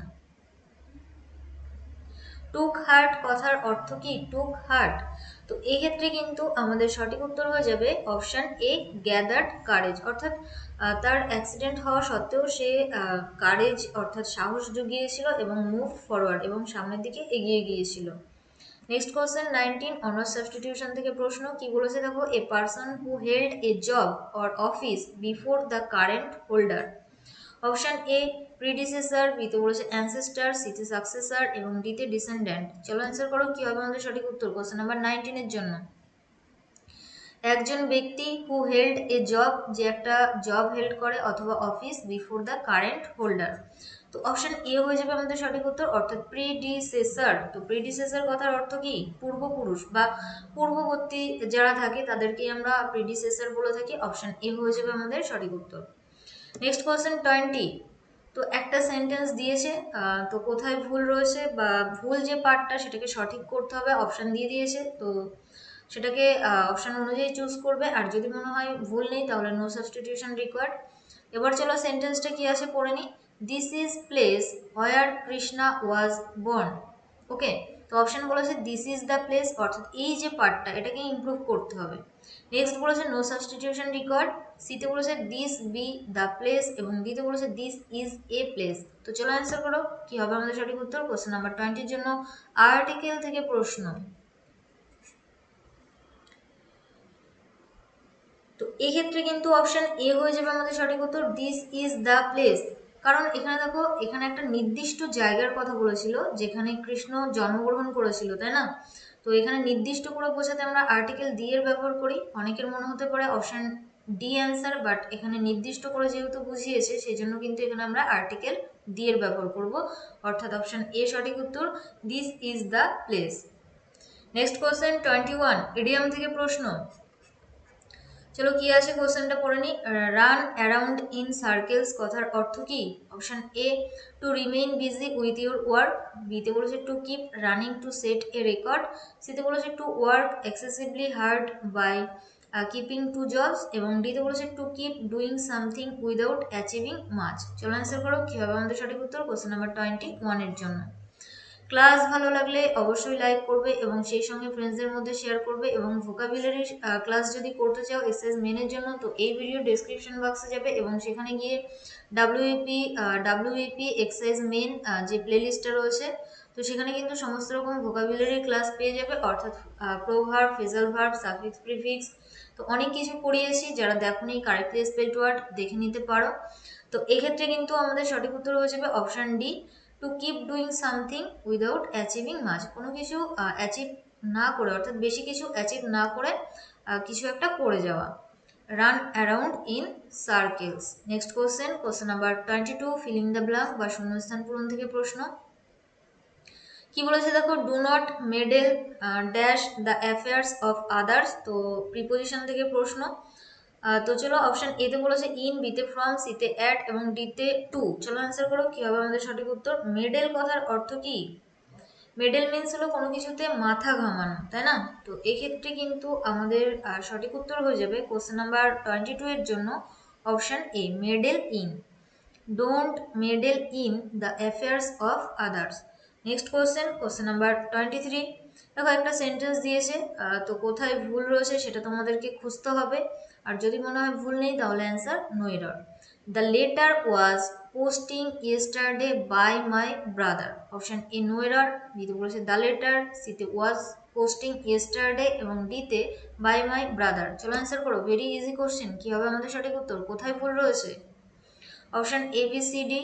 টুক হার্ট কথার অর্থ কি? টুক হার্ট। তো এই ক্ষেত্রে কিন্তু আমাদের সঠিক উত্তর হয়ে যাবে অপশন এ গ্যাদার্ড কারেজ, অর্থাৎ তার অ্যাক্সিডেন্ট হওয়া সত্ত্বেও সে কারেজ অর্থাৎ সাহস জুগিয়েছিল এবং মুভ ফরওয়ার্ড এবং সামনের দিকে এগিয়ে গিয়েছিল। নেক্সট কোশ্চেন 19 অনার্স সাবস্টিটিউশন থেকে প্রশ্ন কি বলেছে দেখো, a person who held a job or office before the current holder. Option A predecessor, বিতে বলেছে অ্যানসেস্টার, সিতে সাকসেসর এবং ডিতে ডিসেন্ডেন্ট। চলো অ্যান্সার করো কি হবে আমাদের সঠিক উত্তর কোশ্চেন নাম্বার 19 এর জন্য। একজন ব্যক্তি হু হেল্ড এ জব, যে একটা জব হেল্ড করে অথবা office before the current holder. তো অপশন এ হয়ে যাবে আমাদের সঠিক উত্তর, অর্থাৎ প্রিডিসেসর। তো প্রিডিসেসর কথার অর্থ কি? পূর্বপুরুষ বা পূর্ববর্তী যারা থাকে তাদেরকেই আমরা প্রিডিসেসর বলে থাকি। অপশন এ হয়ে যাবে আমাদের সঠিক উত্তর। Next question 20। তো একটা সেন্টেন্স দিয়েছে, তো কোথায় ভুল রয়েছে বা ভুল যে পার্টটা সেটাকে সঠিক করতে হবে, অপশান দিয়ে দিয়েছে। তো সেটাকে অপশান অনুযায়ী চুজ করবে, আর যদি মনে হয় ভুল নেই তাহলে নো সাবস্টিটিউশন রিকোয়ার্ড। এবার চলো সেন্টেন্সটা কি আছে পড়ে নি। This is place where Krishna was born. Okay, তো অপশন বলেছে দিস ইজ দ্য প্লেস, অর্থাৎ এই যে পার্টটা এটাকে ইমপ্রুভ করতে হবে। নেক্সট বলেছে নো সাবস্টিটিউশন রিকোয়ার্ড, সিতে বলেছে দিস বি দ্য প্লেস এবং ডিতে বলেছে দিস ইজ এ প্লেস। তো চলো অ্যান্সার করো কি হবে আমাদের সঠিক উত্তর কোশ্চেন নাম্বার 20 এর জন্য আর্টিকেল থেকে প্রশ্ন। তো এই ক্ষেত্রে কিন্তু অপশন এ হয়ে যাবে আমাদের সঠিক উত্তর, দিস ইজ দ্য প্লেস। কারণ এখানে দেখো, এখানে একটা নির্দিষ্ট জায়গার কথা বলেছিল যেখানে কৃষ্ণ জন্মগ্রহণ করেছিল, তাই না? তো এখানে নির্দিষ্ট করে বোঝাতে আমরা আর্টিকেল ডি এর ব্যবহার করি। অনেকের মনে হতে পারে অপশন ডি অ্যান্সার, বাট এখানে নির্দিষ্ট করে যেহেতু বুঝিয়েছে সেই জন্য কিন্তু এখানে আমরা আর্টিকেল ডি এর ব্যবহার করব, অর্থাৎ অপশন এ সঠিক উত্তর, this is the place. Next question 21 idiom থেকে প্রশ্ন। চলো কি আছে কোশ্চেনটা পড়ে নি। রান অ্যারাউন্ড ইন সার্কেলস কথার অর্থ কি? Option A to remain busy with your work, বিতে বলেছে to keep running to set a record, সিতে বলেছে to work excessively hard by keeping two jobs এবং ডিতে বলেছে to keep doing something without achieving much. চলো অ্যান্সার করো কি হবে আমাদের সঠিক উত্তর কোশ্চেন নাম্বার 21 এর জন্য। ক্লাস ভালো লাগলে অবশ্যই লাইক করবে এবং সেই সঙ্গে ফ্রেন্ডসদের মধ্যে শেয়ার করবে এবং ভোকাবুলারি ক্লাস যদি করতে চাও এসএস মেনের জন্য তো এই ভিডিও ডেসক্রিপশন বক্সে যাবে এবং সেখানে গিয়ে ডাব্লিউএপি এক্সারসাইজ মেন যে প্লেলিস্টটা রয়েছে তো সেখানে কিন্তু সমস্ত রকম ভোকাবুলারি ক্লাস পেয়ে যাবে, অর্থাৎ proverb, phrasal verb, suffix, prefix, তো অনেক কিছু পড়িয়েছি। যারা দেখোনি কারেক্টলি স্পেলড ওয়ার্ড দেখে নিতে পারো। তো এক্ষেত্রে কিন্তু আমাদের সঠিক উত্তর হয়ে যাবে option D, two keep doing something without achieving much. কোনো কিছু অ্যাচিভ না করে, অর্থাৎ বেশি কিছু অ্যাচিভ না করে কিছু একটা করে যাওয়া। Run around in circles. Next question number 22 filling the blank বা শূন্যস্থান পূরণ থেকে প্রশ্ন। কি বলেছে দেখো, do not medal dash the affairs of others. তো প্রিপোজিশন থেকে প্রশ্ন। তো চলো অপশন এতে বলেছে ইন, বিতে ফ্রম, সিতে অ্যাট এবং ডিতে টু। চলো অ্যান্সার করো কি হবে আমাদের সঠিক উত্তর। মেডেল কথার অর্থ কি? মেডেল মিন্স হলো কোনো কিছুতে মাথা ঘামানো, তাই না? তো এক্ষেত্রে কিন্তু আমাদের সঠিক উত্তর হয়ে যাবে কোশ্চেন নাম্বার 22 এর জন্য option A, medal in. Don't medal in the affairs of others. Next question number 23। দেখো একটা সেন্টেন্স দিয়েছে, তো কোথায় ভুল রয়েছে সেটা তোমাদেরকে খুঁজতে হবে, আর যদি মনে হয় ভুল নেই তাহলে answer no error. The letter was posting yesterday by my brother. Option A no error, বিতে বলেছে দ্য লেটার, সিতে ওয়াজ পোস্টিং ইয়েস্টারডে এবং ডিতে বাই মাই ব্রাদার। চলো অ্যান্সার করো, ভেরি ইজি কোশ্চেন, কি হবে আমাদের সঠিক উত্তর, কোথায় ভুল রয়েছে? Option A B C D.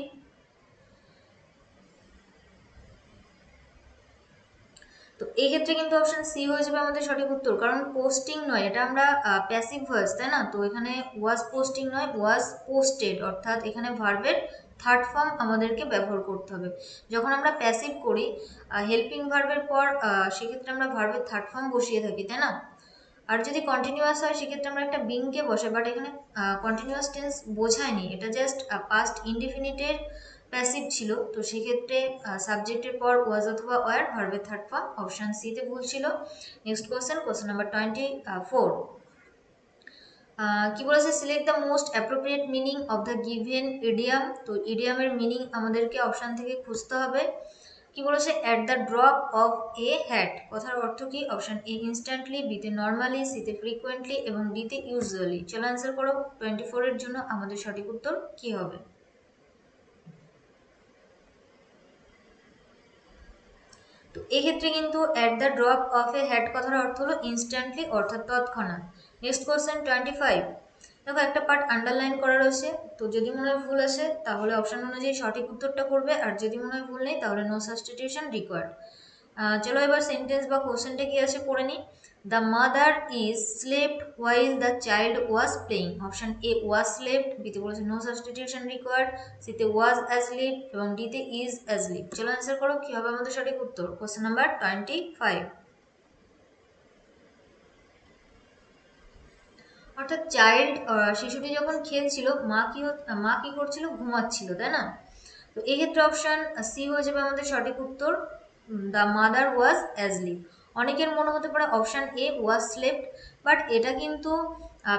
তো এই ক্ষেত্রে কিন্তু অপশন সি হয়ে যাবে আমাদের সঠিক উত্তর, কারণ পোস্টিং নয়, এটা আমরা প্যাসিভ ভয়েস, তাই না? তো এখানে ওয়াজ পোস্টিং নয়, ওয়াজ পোস্টেড, অর্থাৎ এখানে ভার্বের থার্ড ফর্ম আমাদেরকে ব্যবহার করতে হবে। যখন আমরা প্যাসিভ করি হেল্পিং ভার্বের পর সেক্ষেত্রে আমরা ভার্বের থার্ড ফর্ম বসিয়ে থাকি, তাই না? আর যদি কন্টিনিউয়াস হয় সেক্ষেত্রে আমরা একটা বিংকে বসাই, বাট এখানে কন্টিনিউয়াস টেন্স বোঝায়নি, এটা জাস্ট পাস্ট ইনডিফিনিটের প্যাসিভ ছিল। তো সেক্ষেত্রে সাবজেক্টের পর ওয়াজ অথবা ওয়ার, ভার্বের থার্ড ফর্ম, অপশান সিতে ভুল ছিল। Next question number 24। কি বলেছে, select the most appropriate meaning of the given idiom. তো ইডিয়ামের মিনিং আমাদেরকে অপশান থেকে খুঁজতে হবে। কি বলেছে, at the drop of a hat, কথার অর্থ কি? অপশান এ ইনস্ট্যান্টলি, বিতে নর্মালি, সিতে ফ্রিকুয়েন্টলি এবং ডিতে ইউজুয়ালি। চলো অ্যান্সার করো 24 এর জন্য আমাদের সঠিক উত্তর কি হবে? তো এক্ষেত্রে কিন্তু at the drop of a hat কথার অর্থ হলো ইনস্ট্যান্টলি, অর্থাৎ তৎক্ষণাৎ। Next question 25। দেখো একটা পার্ট আন্ডারলাইন করা রয়েছে, তো যদি মনে হয় ভুল আসে তাহলে অপশান অনুযায়ী সঠিক উত্তরটা করবে, আর যদি মনে হয় ভুল নেই তাহলে নো সাবস্টিটিউশন রিকোয়ার্ড। চলো এবার সেন্টেন্স বা কোশ্চেনটা কি আছে পড়ে নিই। The mother is slept while the child was playing. Option A was slept, বিতে বলেছে নো সাবস্টিটিউশন রিকোয়ার্ড, সিতে ওয়াজ অ্যাজলিপ এবং ডিতে ইজ অ্যাজলিপ। চলো অ্যান্সার করো কি হবে আমাদের সঠিক উত্তর। Question number 25। অর্থাৎ চাইল্ড, শিশুটি যখন খেলছিল, মা কি করছিল, ঘুমাচ্ছিল, তাই না? তো এক্ষেত্রে অপশান সি হয়ে যাবে আমাদের সঠিক উত্তর, দ্য মাদার ওয়াজ অ্যাজলিপ। অনেকের মনে হতে পারে option A was slept, but এটা কিন্তু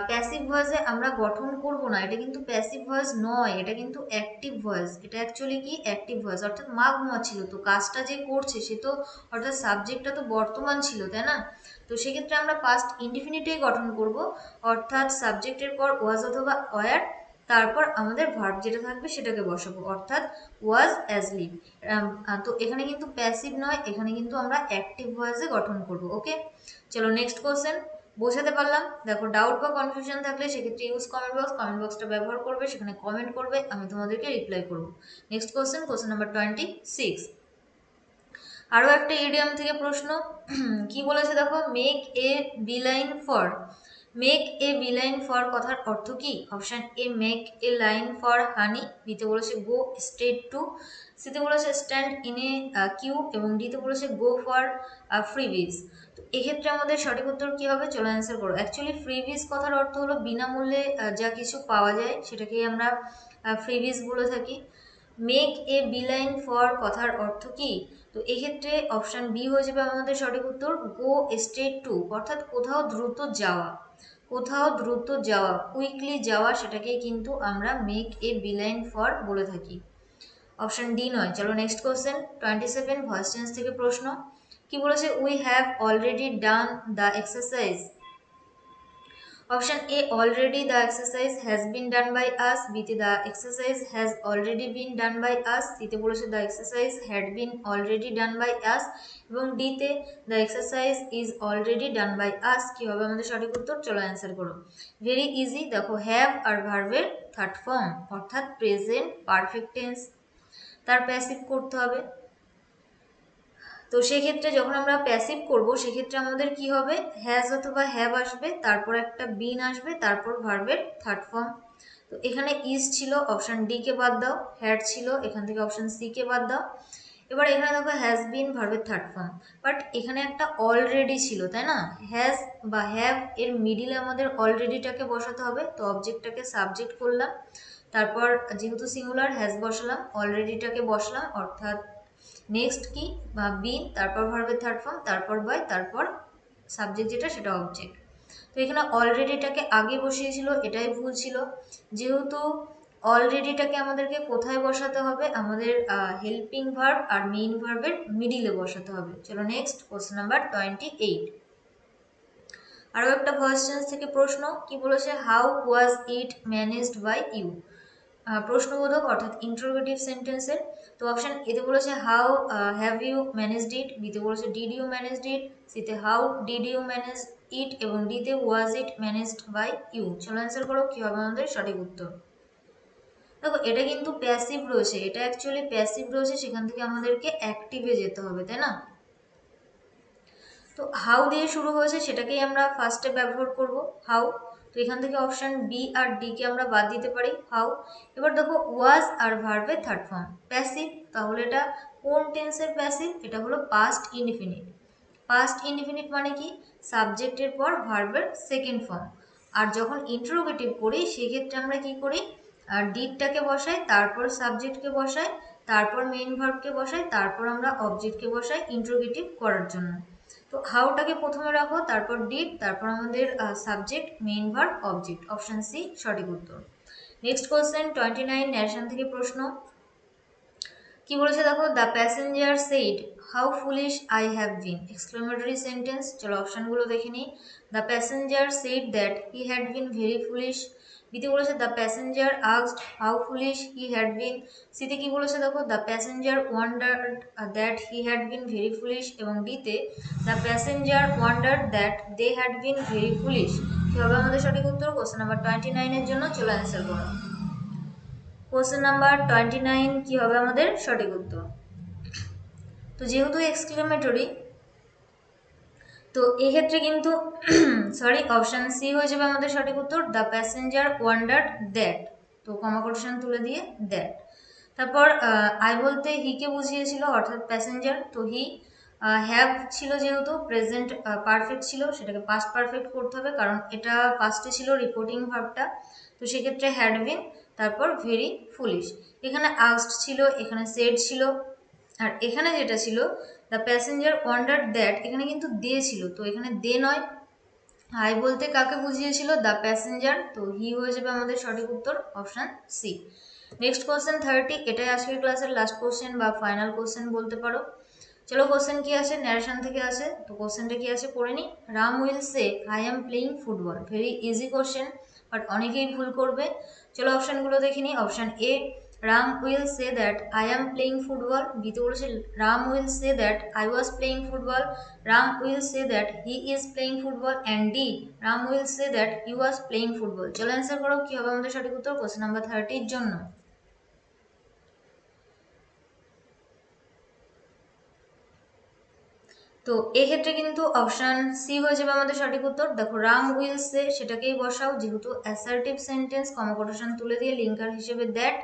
প্যাসিভ ভয়েসে আমরা গঠন করব না, এটা কিন্তু প্যাসিভ ভয়েস নয়, এটা কিন্তু অ্যাক্টিভ ভয়েস। এটা অ্যাকচুয়ালি কি অ্যাক্টিভ ভয়েস, অর্থাৎ মা ঘুমাচ্ছিল, তো কাজটা যে করছে সে তো, অর্থাৎ সাবজেক্টটা তো বর্তমান ছিল, তাই না? তো সেক্ষেত্রে আমরা পাস্ট ইনডিফিনিটেই গঠন করব, অর্থাৎ সাবজেক্টের পর ওয়াজ অথবা ওয়্যার, তারপর আমাদের ভার্ব যেটা থাকবে সেটাকে বসাবো, অর্থাৎ ওয়াজ অ্যাজলিপ। তো এখানে কিন্তু প্যাসিভ নয়, এখানে কিন্তু আমরা অ্যাক্টিভ ভয়েসে গঠন করব। ওকে, চলো নেক্সট কোশ্চেন। বোঝাতে পারলাম? দেখো ডাউট বা কনফিউশন থাকলে সেক্ষেত্রে ইউজ কমেন্ট বক্সটা ব্যবহার করবে, সেখানে কমেন্ট করবে, আমি তোমাদেরকে রিপ্লাই করব। Next question number 26। আরও একটা ইডিয়াম থেকে প্রশ্ন। কি বলেছে দেখো, make a beeline for. Make a beeline for কথার অর্থ কি? Option A make a line for honey, বিতে বলেছে গো স্ট্রেট টু, সিতে বলেছে স্ট্যান্ড ইন এ কিউ এবং ডিতে বলেছে গো ফর ফ্রিবিজ। তো এক্ষেত্রে আমাদের সঠিক উত্তর কি হবে? চলো অ্যান্সার করো। অ্যাকচুয়ালি ফ্রিবিজ কথার অর্থ হলো বিনামূল্যে যা কিছু পাওয়া যায় সেটাকেই আমরা ফ্রিবিজ বলে থাকি। মেক এ বিলাইন ফর কথার অর্থ কি? তো এক্ষেত্রে অপশান বি হয়ে যাবে আমাদের সঠিক উত্তর, গো স্ট্রেট টু, অর্থাৎ কোথাও দ্রুত যাওয়া, কোথাও দ্রুত যাওয়া, কুইকলি যাওয়া, সেটাকেই কিন্তু আমরা মেক এ বিলাইন ফর বলে থাকি। অপশান ডি নয়। চলো নেক্সট কোশ্চেন 27, ভয়েস চেঞ্জ থেকে প্রশ্ন। কি বলেছে, we have already done the exercise. Option A, already the exercise has been done by us. B তে the exercise has already been done by us. C তে বলেছে the exercise had been already done by us এবং D তে the exercise is already done by us। কি হবে আমাদের সঠিক উত্তর? চলো অ্যান্সার করো। ভেরি ইজি, দেখো হ্যাভ আর ভার্বের থার্ড ফর্ম, অর্থাৎ প্রেজেন্ট পারফেক্ট টেন্স, তার প্যাসিভ করতে হবে। তো সেক্ষেত্রে যখন আমরা প্যাসিভ করব সেক্ষেত্রে আমাদের কি হবে, হ্যাজ অথবা হ্যাভ আসবে, তারপর একটা বিন আসবে, তারপর ভার্বের থার্ড ফর্ম। তো এখানে ইজ ছিল, অপশান ডি কে বাদ দাও, হ্যাড ছিল, এখান থেকে অপশান সি কে বাদ দাও। এবার এখানে দেখো হ্যাজ বিন ভার্বের থার্ড ফর্ম, বাট এখানে একটা অলরেডি ছিল, তাই না? হ্যাজ বা হ্যাভ এর মিডিলে আমাদের অলরেডিটাকে বসাতে হবে, তো অবজেক্টটাকে সাবজেক্ট করলাম, তারপর যেহেতু সিঙ্গুলার হ্যাজ বসালাম, অলরেডিটাকে বসলাম, অর্থাৎ নেক্সট কি বিন, তারপর ভার্বের থার্ড ফর্ম, তারপর বাই, তারপর সাবজেক্ট যেটা সেটা অবজেক্ট। তো এখানে অলরেডিটাকে আগে বসিয়েছিল, এটাই ভুল ছিল, যেহেতু অলরেডিটাকে আমাদেরকে কোথায় বসাতে হবে, আমাদের হেল্পিং ভার্ব আর মেইন ভার্বের মিডিলে বসাতে হবে। চলো নেক্সট কোশ্চেন নাম্বার 28। আরও একটা ভয়েস চেঞ্জ থেকে প্রশ্ন। কি বলেছে, how was it managed by you. প্রশ্নবোধক অর্থাৎ ইন্টারোগেটিভ সেন্টেন্সের। তো অপশান এতে বলেছে how have you managed it, বিতে বলেছে ডিড ইউ ম্যানেজড ইট, সিতে how did you manage it এবং ডিতে was it managed by you. চলো অ্যান্সার করো কি হবে আমাদের সঠিক উত্তর। দেখো এটা কিন্তু প্যাসিভ রয়েছে, এটা অ্যাকচুয়ালি প্যাসিভ রয়েছে, সেখান থেকে আমাদেরকে অ্যাক্টিভে যেতে হবে, তাই না? তো হাউ দিয়ে শুরু হয়েছে সেটাকেই আমরা ফার্স্টে ব্যবহার করব, হাউ। তো এখান থেকে অপশন বি আর ডি কে আমরা বাদ দিতে পারি। হাউ? এবার দেখো ওয়াজ আর ভার্বের থার্ড ফর্ম প্যাসিভ, তাহলে এটা কোন টেন্সের প্যাসিভ? এটা হলো পাস্ট ইনডিফিনিট। পাস্ট ইনডিফিনিট মানে কি? সাবজেক্টের পর ভার্বের সেকেন্ড ফর্ম। আর যখন ইন্টারোগেটিভ করি সেক্ষেত্রে আমরা কি করি? ডিডটাকে বসাই, তারপর সাবজেক্টকে বসাই, তারপর মেইন ভার্বকে বসাই, তারপর আমরা অবজেক্টকে বসাই ইন্টারোগেটিভ করার জন্য। তো হাউটাকে প্রথমে রাখো, তারপর ডিড, তারপর আমাদের subject, main verb, object. Option C সঠিক উত্তর। নেক্সট কোশ্চেন 29 ন্যারেশন থেকে প্রশ্ন। কি বলেছে দেখো, the passenger said how foolish I have been, exclamatory sentence. চলো অপশনগুলো দেখে নিই। The passenger said that he had been very foolish. বিতে বলেছে the passenger asked how foolish he had been. সিতে কি বলেছে দেখো, the passenger wondered that he had been very foolish. এবং ডিতে the passenger wondered that they had been very foolish. কি হবে আমাদের সঠিক উত্তর কোশ্চেন নাম্বার 29 এর জন্য? চলো অ্যান্সার করো। কোশ্চেন নাম্বার 29 কি হবে আমাদের সঠিক উত্তর? তো যেহেতু এক্সক্লেমেটরি, তো এক্ষেত্রে কিন্তু সরি অপশন সি হয়ে যাবে আমাদের সঠিক উত্তর। দ্য প্যাসেঞ্জার ওয়ান্ডার্ড দ্যাট, তো কমা কোটেশন তুলে দিয়ে দ্যাট। তারপর আই বলতে হিকে বুঝিয়েছিল অর্থাৎ প্যাসেঞ্জার, তো হি। হ্যাভ ছিল যেহেতু প্রেজেন্ট পারফেক্ট ছিল, সেটাকে পাস্ট পারফেক্ট করতে হবে কারণ এটা পাস্টে ছিল রিপোর্টিং ভার্বটা। তো সেক্ষেত্রে হ্যাড বিন, তারপর ভেরি ফুলিশ। এখানে আস্কড ছিল, এখানে সেড ছিল, আর এখানে যেটা ছিল দ্য প্যাসেঞ্জার ওয়ান্ডার্ড দ্যাট, এখানে কিন্তু দে ছিল, তো এখানে দে নয়। আই বলতে কাকে বুঝিয়েছিল? দ্য প্যাসেঞ্জার, তো হি হয়ে যাবে আমাদের সঠিক উত্তর অপশন সি। নেক্সট কোশ্চেন 30, এটাই আজকের ক্লাসের লাস্ট কোশ্চেন বা ফাইনাল কোশ্চেন বলতে পারো। চলো কোশ্চেন কি আছে, ন্যারেশন থেকে আছে, তো কোশ্চেনটা কি আছে পড়ে নি। Ram will say I am playing football, very easy question but অনেকেই ভুল করবে। চলো অপশনগুলো দেখে নিই। Option A, Ram will say that I am playing football. বিতে বলেছে Ram will say that I was playing football. Ram will say that he is playing football. And D, Ram will say that he was playing football. চলো answer করো, কি হবে আমাদের সঠিক উত্তর question number 30 এর জন্য? তো এক্ষেত্রে কিন্তু অপশন সি হয়ে যাবে আমাদের সঠিক উত্তর। দেখো রাম উইল সে সেটাকেই বসাও, যেহেতু অ্যাসার্টিভ সেন্টেন্স, কমা কোটেশন তুলে দিয়ে লিঙ্কার হিসেবে দ্যাট।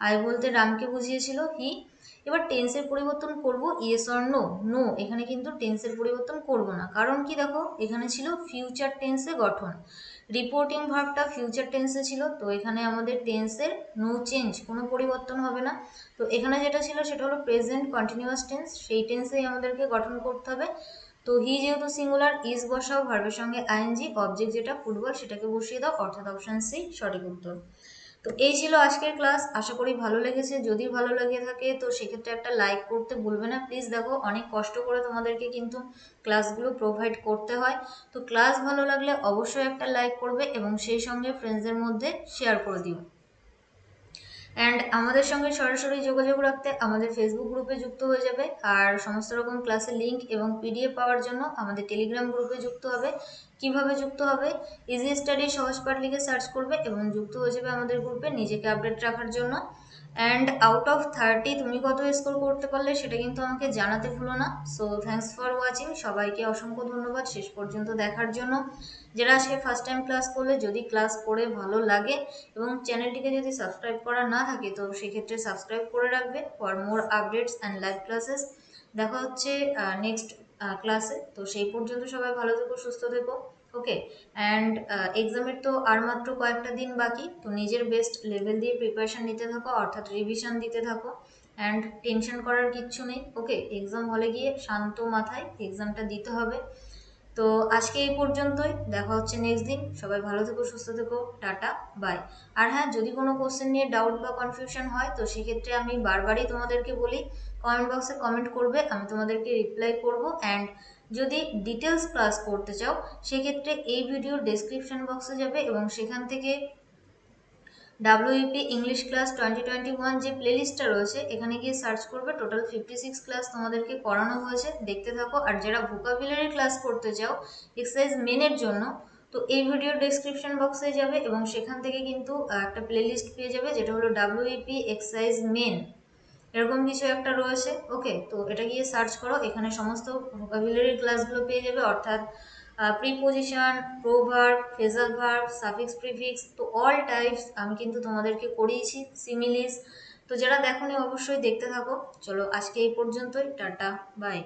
আই বলতে রামকে বুঝিয়েছিল হি। এবার টেন্সের পরিবর্তন করব ইয়েস অর নো। নো, এখানে কিন্তু টেন্সের পরিবর্তন করব না, কারণ কি দেখো এখানে ছিল ফিউচার টেন্সে গঠন, রিপোর্টিং ভার্বটা ফিউচার টেন্সে ছিল, তো এখানে আমাদের টেন্সের নো চেঞ্জ, কোনো পরিবর্তন হবে না। তো এখানে যেটা ছিল সেটা হলো প্রেজেন্ট কন্টিনিউয়াস টেন্স, সেই টেন্সেই আমাদেরকে গঠন করতে হবে। তো হি যেহেতু সিঙ্গুলার, ইজ বসাও, ভার্বের সঙ্গে আইএনজি, অবজেক্ট যেটা ফুটবল সেটাকে বসিয়ে দাও, অর্থাৎ অপশন সি সঠিক উত্তর। তো এই ছিল আজকের ক্লাস, আশা করি ভালো লেগেছে। যদি ভালো লেগে থাকে তো সেক্ষেত্রে একটা লাইক করতে ভুলবে না প্লিজ। দেখো অনেক কষ্ট করে তোমাদেরকে কিন্তু ক্লাসগুলো প্রোভাইড করতে হয়, তো ক্লাস ভালো লাগলে অবশ্যই একটা লাইক করবে এবং সেই সঙ্গে ফ্রেন্ডসদের মধ্যে শেয়ার করে দিও। অ্যান্ড আমাদের সঙ্গে সরাসরি যোগাযোগ রাখতে আমাদের ফেসবুক গ্রুপে যুক্ত হয়ে যাবে, আর সমস্ত রকম ক্লাসের লিঙ্ক এবং পিডিএফ পাওয়ার জন্য আমাদের টেলিগ্রাম গ্রুপে যুক্ত হবে। কিভাবে যুক্ত হবে? ইজি স্টাডি সহজ পাঠ লিখে সার্চ করবে এবং যুক্ত হয়ে যাবে আমাদের গ্রুপে নিজেকে আপডেট রাখার জন্য। অ্যান্ড আউট অফ 30 তুমি কত স্কোর করতে পারলে সেটা কিন্তু আমাকে জানাতে ভুলো না। সো থ্যাঙ্কস ফর ওয়াচিং, সবাইকে অসংখ্য ধন্যবাদ শেষ পর্যন্ত দেখার জন্য। যারা আজকে ফার্স্ট টাইম ক্লাস করলে, যদি ক্লাস করে ভালো লাগে এবং চ্যানেলটিকে যদি সাবস্ক্রাইব করা না থাকে তো সেক্ষেত্রে সাবস্ক্রাইব করে রাখবে for more updates and live classes. দেখা হচ্ছে নেক্সট ক্লাসে, তো সেই পর্যন্ত সবাই ভালো থেকো, সুস্থ থেকো। ওকে, অ্যান্ড এক্সামের তো আর মাত্র কয়েকটা দিন বাকি, তো নিজের বেস্ট লেভেল দিয়ে প্রিপারেশান নিতে থাকো, অর্থাৎ রিভিশন দিতে থাকো। অ্যান্ড টেনশন করার কিচ্ছু নেই। ওকে, এক্সাম হলে গিয়ে শান্ত মাথায় এক্সামটা দিতে হবে। তো আজকে এই পর্যন্তই, দেখা হচ্ছে নেক্সট দিন। সবাই ভালো থেকো, সুস্থ থেকো, টাটা, বাই। আর হ্যাঁ, যদি কোনো কোশ্চেন নিয়ে ডাউট বা কনফিউশন হয় তো সেক্ষেত্রে আমি বারবারই তোমাদেরকে বলি কমেন্ট বক্সে কমেন্ট করবে, আমি তোমাদেরকে রিপ্লাই করব। অ্যান্ড যদি ডিটেলস ক্লাস করতে চাও সেক্ষেত্রে এই ভিডিওর ডেসক্রিপশন বক্সে যাবে এবং সেখান থেকে WEP ইংলিশ ক্লাস 2021 যে প্লেলিস্টটা রয়েছে এখানে গিয়ে সার্চ করবে, টোটাল 56 ক্লাস তোমাদেরকে করানো হয়েছে, দেখতে থাকো। আর যারা ভোকাবুলারি ক্লাস করতে চাও এক্সারসাইজ মেনের জন্য, তো এই ভিডিওর ডেসক্রিপশন বক্সে যাবে এবং সেখান থেকে কিন্তু একটা প্লেলিস্ট পেয়ে যাবে যেটা হলো WEP এক্সারসাইজ মেন, এরকম কিছু একটা রয়েছে। ওকে, তো এটা গিয়ে সার্চ করো, এখানে সমস্ত ভোকাবুলারি ক্লাসগুলো পেয়ে যাবে, অর্থাৎ preposition, proverb, phrasal verb, suffix prefix, তো অল টাইপস আমি কিন্তু তোমাদেরকে করিয়েছি, সিমিলিস। তো যারা দেখোনি অবশ্যই দেখতে থাকো। চলো আজকে এই পর্যন্তই, টাটা, বাই।